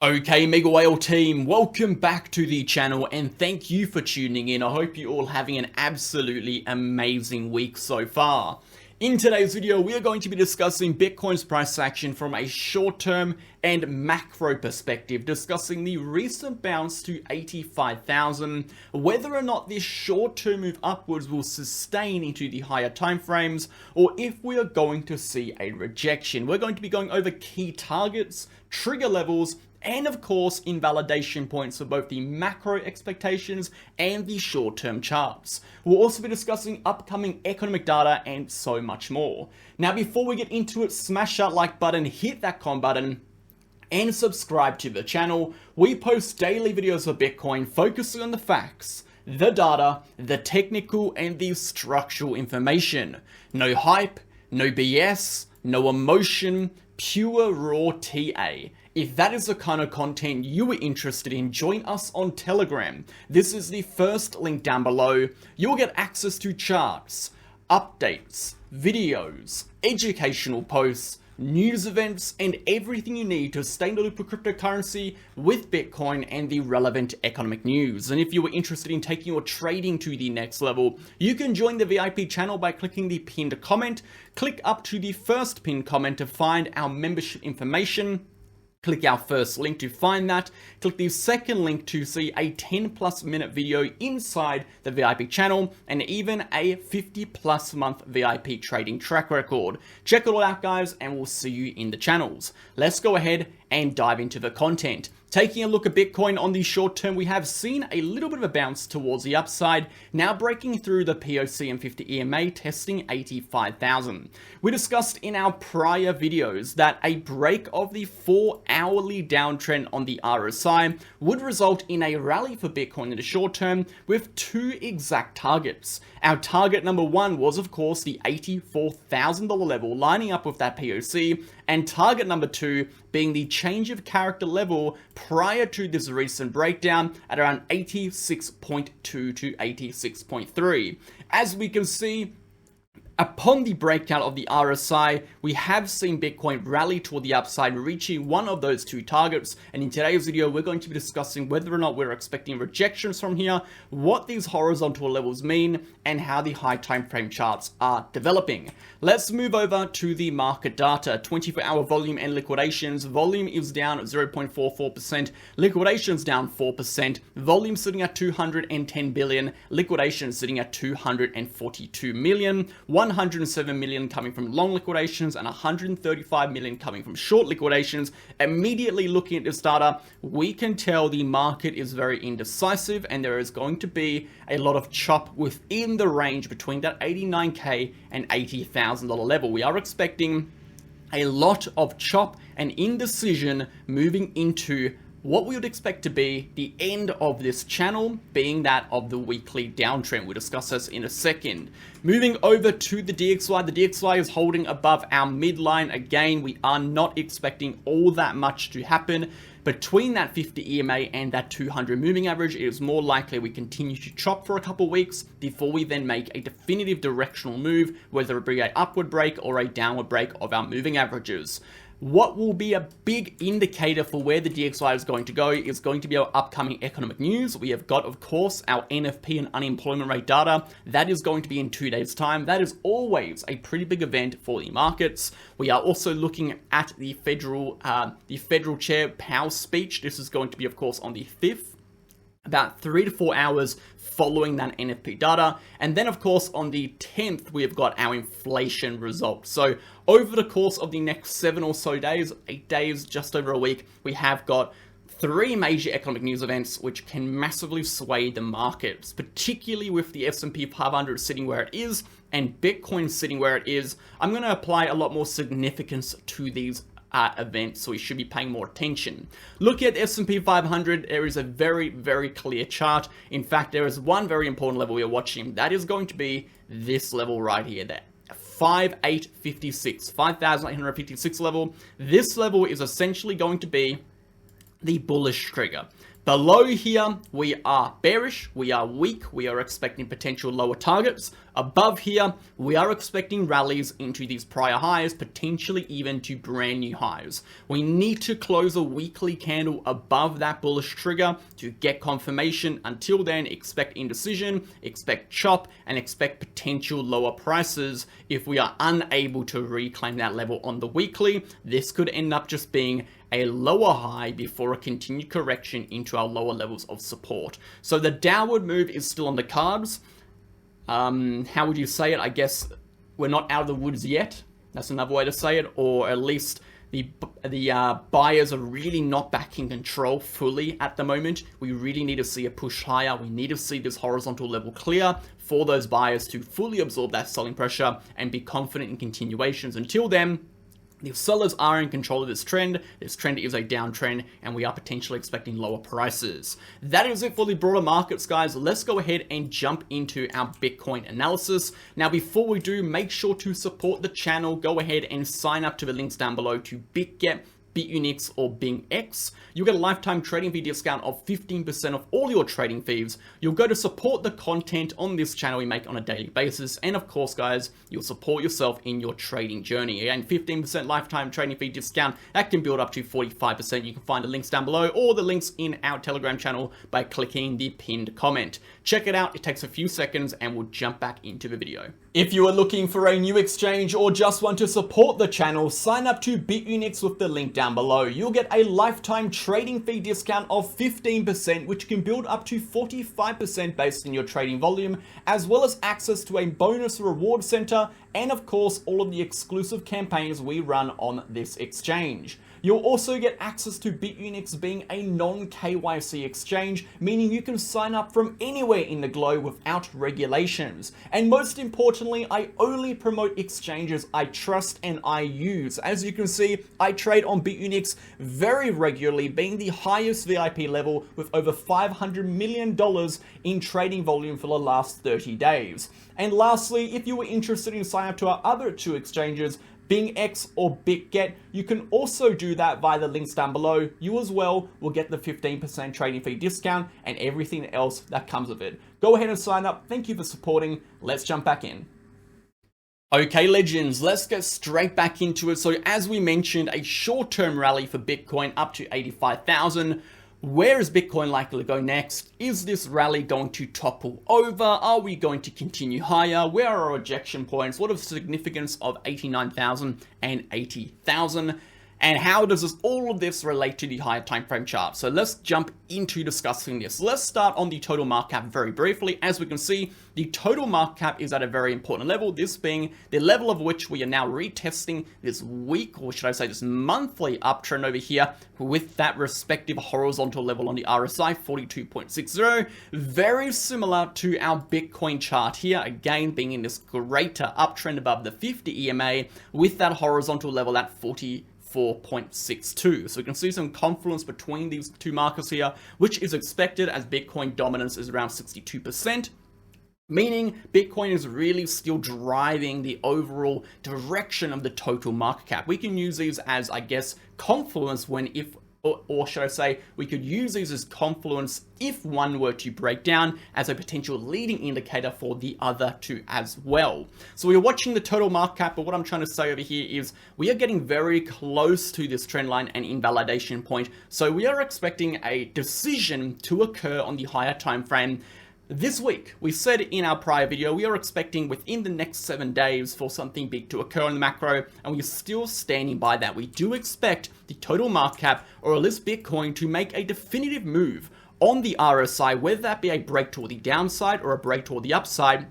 Okay, MegaWhale team, welcome back to the channel and thank you for tuning in. I hope you're all having an absolutely amazing week so far. In today's video, we are going to be discussing Bitcoin's price action from a short-term and macro perspective, discussing the recent bounce to 85,000, whether or not this short-term move upwards will sustain into the higher timeframes, or if we are going to see a rejection. We're going to be going over key targets, trigger levels, and of course invalidation points for both the macro expectations and the short-term charts. We'll also be discussing upcoming economic data and so much more. Now before we get into it, smash that like button, hit that comment button, and subscribe to the channel. We post daily videos of Bitcoin focusing on the facts, the data, the technical and the structural information. No hype, no BS, no emotion, pure raw TA. If that is the kind of content you are interested in, join us on Telegram. This is the first link down below. You'll get access to charts, updates, videos, educational posts, news events, and everything you need to stay in the loop with cryptocurrency, with Bitcoin, and the relevant economic news. And if you are interested in taking your trading to the next level, you can join the VIP channel by clicking the pinned comment. Click up to the first pinned comment to find our membership information. Click our first link to find that. Click the second link to see a 10+ minute video inside the VIP channel and even a 50+ month VIP trading track record. Check it all out, guys, and we'll see you in the channels. Let's go ahead and dive into the content. Taking a look at Bitcoin on the short term, we have seen a little bit of a bounce towards the upside, now breaking through the POC and 50 EMA, testing 85,000. We discussed in our prior videos that a break of the 4-hourly downtrend on the RSI would result in a rally for Bitcoin in the short term with two exact targets. Our target number one was, of course, the $84,000 level, lining up with that POC, and target number two being the change of character level prior to this recent breakdown at around 86.2 to 86.3. As we can see, upon the breakout of the RSI, we have seen Bitcoin rally toward the upside, reaching one of those two targets. And in today's video, we're going to be discussing whether or not we're expecting rejections from here, what these horizontal levels mean, and how the high time frame charts are developing. Let's move over to the market data. 24-hour volume and liquidations. Volume is down 0.44%. Liquidations down 4%. Volume sitting at 210 billion. Liquidations sitting at 242 million. 107 million coming from long liquidations and 135 million coming from short liquidations. Immediately looking at this data, we can tell the market is very indecisive and there is going to be a lot of chop within the range between that 89k and $80,000 level. We are expecting a lot of chop and indecision moving into what we would expect to be the end of this channel, being that of the weekly downtrend. We'll discuss this in a second. Moving over to the DXY, the DXY is holding above our midline. Again, we are not expecting all that much to happen. Between that 50 EMA and that 200 moving average, it is more likely we continue to chop for a couple weeks before we then make a definitive directional move, whether it be an upward break or a downward break of our moving averages. What will be a big indicator for where the DXY is going to go is going to be our upcoming economic news. We have got, of course, our NFP and unemployment rate data. That is going to be in 2 days' time. That is always a pretty big event for the markets. We are also looking at the federal chair Powell's speech. This is going to be, of course, on the 5th. About 3 to 4 hours following that NFP data. And then, of course, on the 10th, we have got our inflation results. So over the course of the next 7 or so days, 8 days, just over a week, we have got 3 major economic news events which can massively sway the markets, particularly with the S&P 500 sitting where it is and Bitcoin sitting where it is. I'm going to apply a lot more significance to these events, so we should be paying more attention. Looking at the S&P 500, there is a very, very clear chart. In fact, there is one very important level we are watching. That is going to be this level right here, that 5,856 level. This level is essentially going to be the bullish trigger. Below here, we are bearish, we are weak, we are expecting potential lower targets. Above here, we are expecting rallies into these prior highs, potentially even to brand new highs. We need to close a weekly candle above that bullish trigger to get confirmation. Until then, expect indecision, expect chop, and expect potential lower prices. If we are unable to reclaim that level on the weekly, this could end up just being a lower high before a continued correction into our lower levels of support. So the downward move is still on the cards. How would you say it? I guess we're not out of the woods yet. That's another way to say it. Or at least the buyers are really not back in control fully at the moment. We really need to see a push higher. We need to see this horizontal level clear for those buyers to fully absorb that selling pressure and be confident in continuations. Until then, the sellers are in control of this trend is a downtrend, and we are potentially expecting lower prices. That is it for the broader markets, guys. Let's go ahead and jump into our Bitcoin analysis. Now, before we do, make sure to support the channel. Go ahead and sign up to the links down below to BitGet, BitUnix, or BingX. You'll get a lifetime trading fee discount of 15% off all your trading fees. You'll go to support the content on this channel we make on a daily basis. And of course, guys, you'll support yourself in your trading journey. And 15% lifetime trading fee discount, that can build up to 45%. You can find the links down below or the links in our Telegram channel by clicking the pinned comment. Check it out. It takes a few seconds and we'll jump back into the video. If you are looking for a new exchange or just want to support the channel, sign up to BitUnix with the link down below. You'll get a lifetime trading fee discount of 15%, which can build up to 45% based on your trading volume, as well as access to a bonus reward center, and of course, all of the exclusive campaigns we run on this exchange. You'll also get access to BitUnix being a non-KYC exchange, meaning you can sign up from anywhere in the globe without regulations. And most importantly, I only promote exchanges I trust and I use. As you can see, I trade on BitUnix very regularly, being the highest VIP level with over $500 million in trading volume for the last 30 days. And lastly, if you were interested in signing up to our other two exchanges, BingX or BitGet, you can also do that via the links down below. You as well will get the 15% trading fee discount and everything else that comes with it. Go ahead and sign up. Thank you for supporting. Let's jump back in. Okay, legends, let's get straight back into it. So as we mentioned, a short-term rally for Bitcoin up to 85,000. Where is Bitcoin likely to go next? Is this rally going to topple over? Are we going to continue higher? Where are our rejection points? What is the significance of 89,000 and 80,000? And how does all of this relate to the higher time frame chart? So let's jump into discussing this. Let's start on the total market cap very briefly. As we can see, the total market cap is at a very important level, this being the level of which we are now retesting this week, or should I say this monthly uptrend over here with that respective horizontal level on the RSI, 42.60. Very similar to our Bitcoin chart here, again being in this greater uptrend above the 50 EMA with that horizontal level at 44.62. So we can see some confluence between these two markers here, which is expected as Bitcoin dominance is around 62%. Meaning Bitcoin is really still driving the overall direction of the total market cap. We can use these as, I guess, confluence when if, or should I say, we could use these as confluence if one were to break down as a potential leading indicator for the other two as well. So we're watching the total market cap, but what I'm trying to say over here is we are getting very close to this trend line and invalidation point. So we are expecting a decision to occur on the higher time frame this week. We said in our prior video, we are expecting within the next 7 days for something big to occur in the macro, and we're still standing by that. We do expect the total market cap, or at least Bitcoin, to make a definitive move on the RSI, whether that be a break toward the downside or a break toward the upside,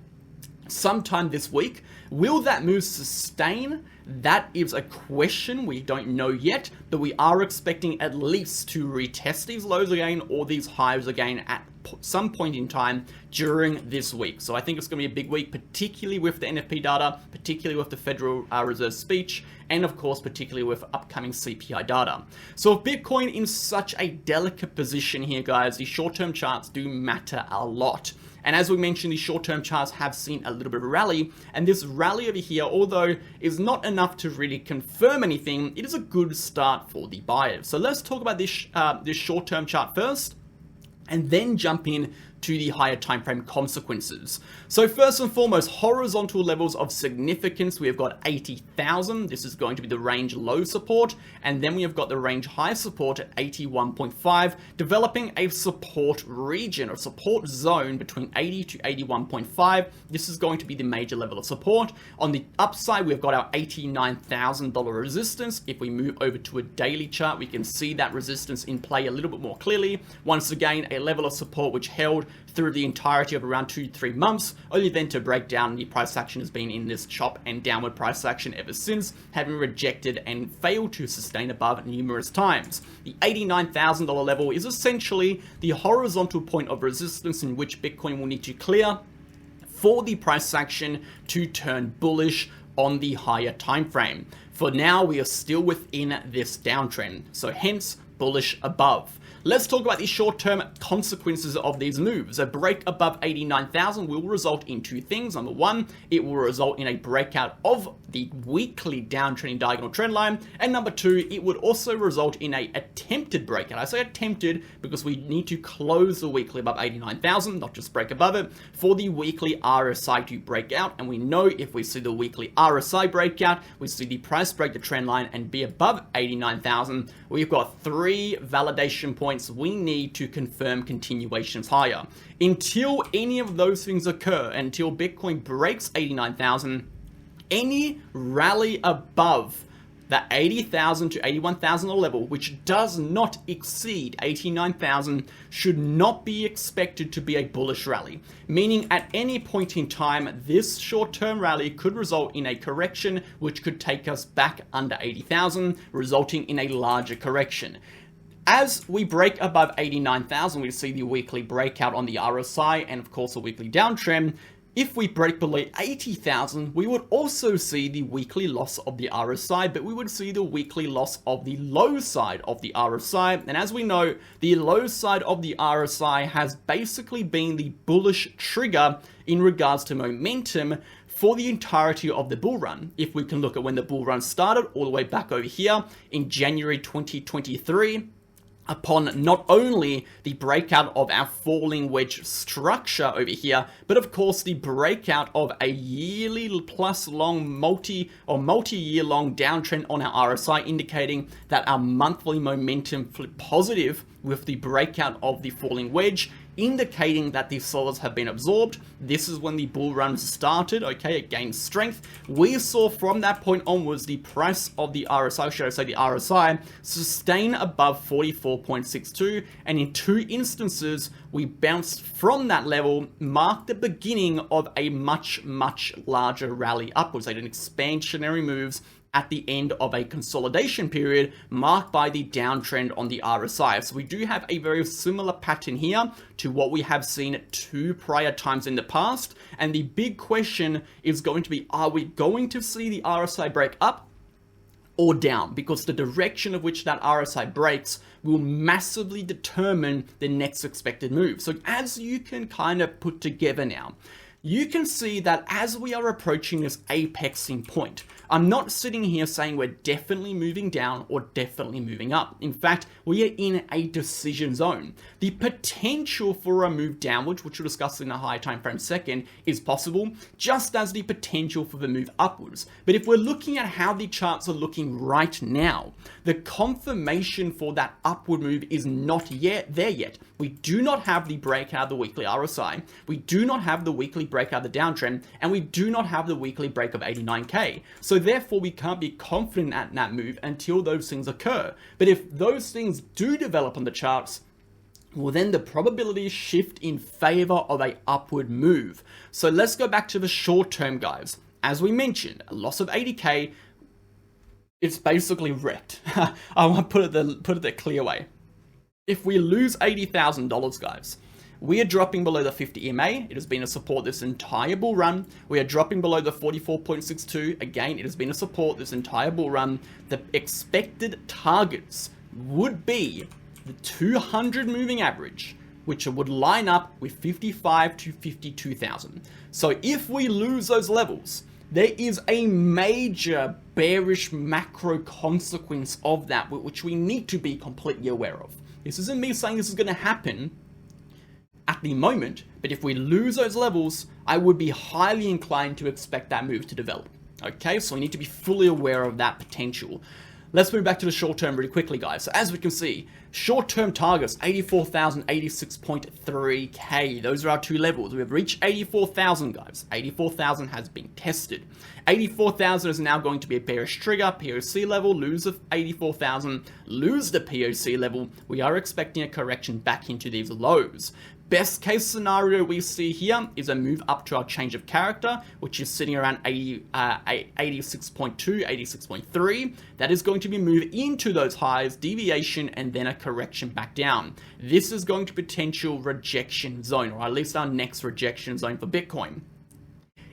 sometime this week. Will that move sustain? That is a question we don't know yet, but we are expecting at least to retest these lows again or these highs again at some point in time during this week. So I think it's going to be a big week, particularly with the NFP data, particularly with the Federal Reserve speech, and of course, particularly with upcoming CPI data. So if Bitcoin in such a delicate position here, guys, the short-term charts do matter a lot. And as we mentioned, the short-term charts have seen a little bit of a rally, and this rally over here, although is not enough to really confirm anything, it is a good start for the buyers. So let's talk about this short-term chart first. and then jump in to the higher time frame consequences. So first and foremost, horizontal levels of significance, we have got 80,000. This is going to be the range low support, and then we have got the range high support at 81.5, developing a support region or support zone between 80 to 81.5. This is going to be the major level of support. On the upside, we've got our $89,000 resistance. If we move over to a daily chart, we can see that resistance in play a little bit more clearly. Once again, a level of support which held through the entirety of around 2 to 3 months, only then to break down. The price action has been in this chop and downward price action ever since, having rejected and failed to sustain above numerous times. The $89,000 level is essentially the horizontal point of resistance in which Bitcoin will need to clear for the price action to turn bullish on the higher time frame. For now, we are still within this downtrend, so hence bullish above. Let's talk about the short-term consequences of these moves. A break above 89,000 will result in two things. Number one, it will result in a breakout of the weekly downtrending diagonal trend line. And number two, it would also result in a attempted breakout. I say attempted because we need to close the weekly above 89,000, not just break above it, for the weekly RSI to break out. And we know if we see the weekly RSI breakout, we see the price break the trend line and be above 89,000, we've got 3 validation points we need to confirm continuations higher. Until any of those things occur, until Bitcoin breaks 89,000, any rally above the 80,000 to 81,000 level, which does not exceed 89,000, should not be expected to be a bullish rally. Meaning at any point in time, this short-term rally could result in a correction which could take us back under 80,000, resulting in a larger correction. As we break above 89,000, we see the weekly breakout on the RSI and of course a weekly downtrend. If we break below 80,000, we would also see the weekly loss of the RSI, but we would see the weekly loss of the low side of the RSI. And as we know, the low side of the RSI has basically been the bullish trigger in regards to momentum for the entirety of the bull run. If we can look at when the bull run started, all the way back over here in January 2023, upon not only the breakout of our falling wedge structure over here, but of course the breakout of a yearly plus long multi-year long downtrend on our RSI, indicating that our monthly momentum flipped positive with the breakout of the falling wedge, indicating that the sellers have been absorbed. This is when the bull run started, okay, it gained strength. We saw from that point onwards the price of the RSI, should I say the RSI, sustain above 44.62, and in 2 instances, we bounced from that level, marked the beginning of a much larger rally upwards. They did expansionary moves at the end of a consolidation period marked by the downtrend on the RSI. So we do have a very similar pattern here to what we have seen 2 prior times in the past. And the big question is going to be, are we going to see the RSI break up or down? Because the direction of which that RSI breaks will massively determine the next expected move. So as you can kind of put together now, you can see that as we are approaching this apexing point, I'm not sitting here saying we're definitely moving down or definitely moving up. In fact, we are in a decision zone. The potential for a move downwards, which we'll discuss in a higher time frame second, is possible, just as the potential for the move upwards. But if we're looking at how the charts are looking right now, the confirmation for that upward move is not yet there yet. We do not have the breakout of the weekly RSI, we do not have the weekly breakout of the downtrend, and we do not have the weekly break of 89k. So therefore, we can't be confident at that move until those things occur. But if those things do develop on the charts, well, then the probabilities shift in favor of a upward move. So let's go back to the short term, guys. As we mentioned, a loss of 80k, it's basically wrecked. I want to put it the clear way. If we lose $80,000, guys, we are dropping below the 50 MA. It has been a support this entire bull run. We are dropping below the 44.62. Again, it has been a support this entire bull run. The expected targets would be the 200 moving average, which would line up with 55 to 52,000. So if we lose those levels, there is a major bearish macro consequence of that, which we need to be completely aware of. This isn't me saying this is going to happen, at the moment, but if we lose those levels, I would be highly inclined to expect that move to develop. Okay, so we need to be fully aware of that potential. Let's move back to the short term really quickly, guys. So as we can see, short-term targets, 84,000, 86.3k. Those are our two levels. We have reached 84,000, guys. 84,000 has been tested. 84,000 is now going to be a bearish trigger, POC level, lose of 84,000, lose the POC level. We are expecting a correction back into these lows. Best case scenario we see here is a move up to our change of character, which is sitting around 86.2, 86.3. That is going to be moved into those highs, deviation, and then a correction back down. This is going to potential rejection zone, or at least our next rejection zone for Bitcoin.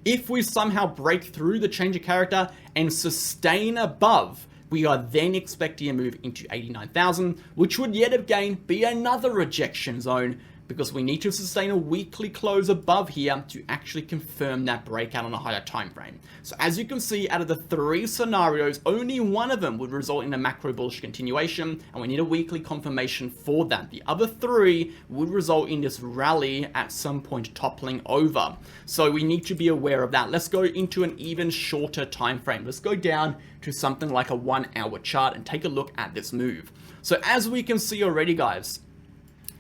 If we somehow break through the change of character and sustain above, we are then expecting a move into 89,000, which would yet again be another rejection zone, because we need to sustain a weekly close above here to actually confirm that breakout on a higher time frame. So as you can see, out of the three scenarios, only one of them would result in a macro bullish continuation, and we need a weekly confirmation for that. The other three would result in this rally at some point toppling over. So we need to be aware of that. Let's go into an even shorter time frame. Let's go down to something like a 1 hour chart and take a look at this move. So as we can see already, guys,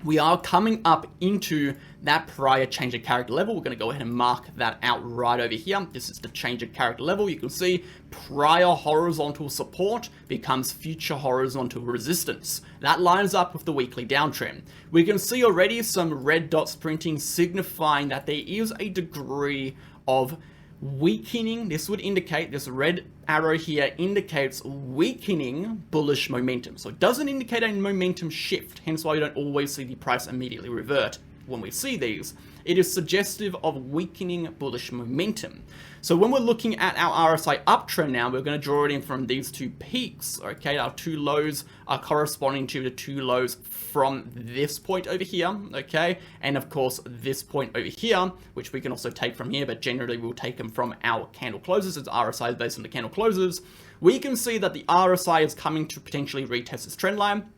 we are coming up into that prior change of character level. We're going to go ahead and mark that out right over here. This is the change of character level. You can see prior horizontal support becomes future horizontal resistance. That lines up with the weekly downtrend. We can see already some red dots printing, signifying that there is a degree of weakening. This would indicate, this red arrow here indicates weakening bullish momentum. So it doesn't indicate a momentum shift, hence why you don't always see the price immediately revert when we see these. It is suggestive of weakening bullish momentum. So when we're looking at our RSI uptrend now, we're going to draw it in from these two peaks. Okay, our two lows are corresponding to the two lows from this point over here, okay, and of course this point over here, which we can also take from here, but generally we'll take them from our candle closes, as RSI is based on the candle closes. We can see that the RSI is coming to potentially retest this trend line,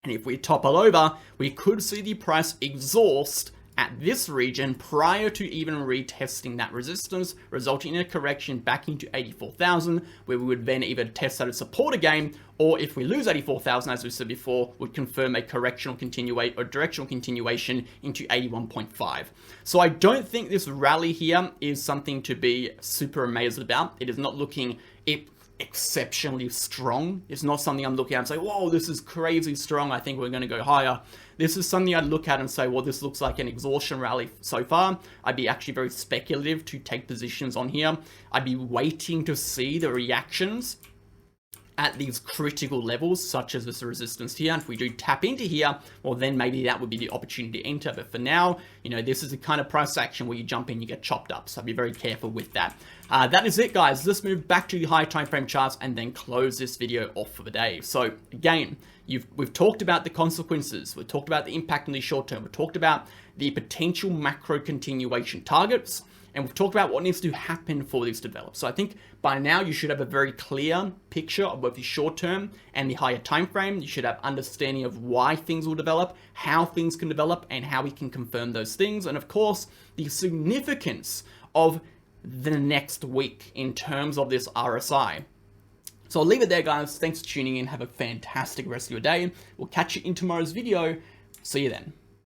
and if we topple over, we could see the price exhaust at this region prior to even retesting that resistance, resulting in a correction back into 84,000, where we would then either test that as support again, or if we lose 84,000, as we said before, would confirm a correctional continuation or directional continuation into 81.5. So I don't think this rally here is something to be super amazed about. It is not looking exceptionally strong. It's not something I'm looking at and say, whoa, this is crazy strong, I think we're going to go higher. This is something I'd look at and say, well, this looks like an exhaustion rally so far. I'd be actually very speculative to take positions on here. I'd be waiting to see the reactions at these critical levels, such as this resistance here. And if we do tap into here, well, then maybe that would be the opportunity to enter. But for now, you know, this is the kind of price action where you jump in, you get chopped up. So I'd be very careful with that. That is it, guys. Let's move back to the high time frame charts and then close this video off for the day. So again, we've talked about the consequences. We've talked about the impact on the short term. We've talked about the potential macro continuation targets. And we've talked about what needs to happen for these to develop. So I think by now you should have a very clear picture of both the short term and the higher time frame. You should have understanding of why things will develop, how things can develop, and how we can confirm those things. And of course, the significance of the next week in terms of this RSI. So I'll leave it there, guys. Thanks for tuning in. Have a fantastic rest of your day. We'll catch you in tomorrow's video. See you then.